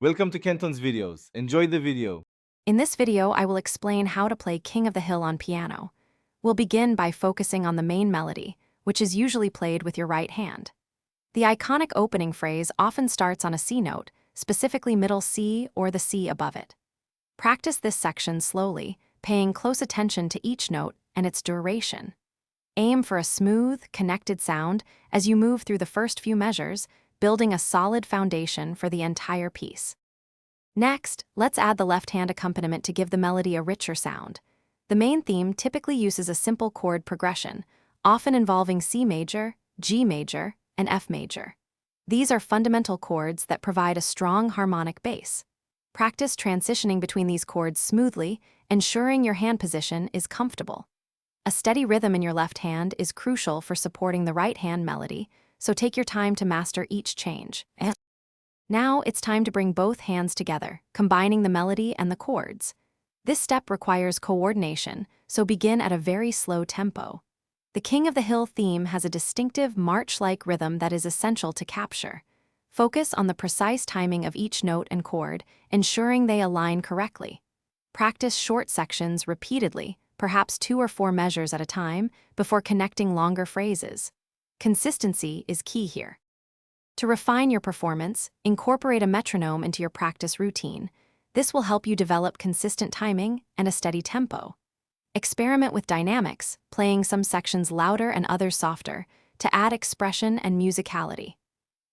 Welcome to Kenton's videos. Enjoy the video. In this video, I will explain how to play King of the Hill on piano. We'll begin by focusing on the main melody, which is usually played with your right hand. The iconic opening phrase often starts on a C note, specifically middle C or the C above it. Practice this section slowly, paying close attention to each note and its duration. Aim for a smooth, connected sound as you move through the first few measures, building a solid foundation for the entire piece. Next, let's add the left-hand accompaniment to give the melody a richer sound. The main theme typically uses a simple chord progression, often involving C major, G major, and F major. These are fundamental chords that provide a strong harmonic base. Practice transitioning between these chords smoothly, ensuring your hand position is comfortable. A steady rhythm in your left hand is crucial for supporting the right hand melody, so take your time to master each change. Now it's time to bring both hands together, combining the melody and the chords. This step requires coordination, so begin at a very slow tempo. The King of the Hill theme has a distinctive march-like rhythm that is essential to capture. Focus on the precise timing of each note and chord, ensuring they align correctly. Practice short sections repeatedly, perhaps 2 or 4 measures at a time, before connecting longer phrases. Consistency is key here. To refine your performance, incorporate a metronome into your practice routine. This will help you develop consistent timing and a steady tempo. Experiment with dynamics, playing some sections louder and others softer, to add expression and musicality.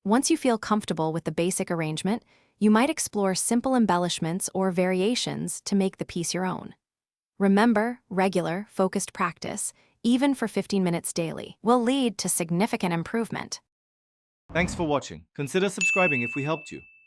Once you feel comfortable with the basic arrangement, you might explore simple embellishments or variations to make the piece your own. Remember, regular, focused practice, even for 15 minutes daily, will lead to significant improvement. Thanks for watching. Consider subscribing if we helped you.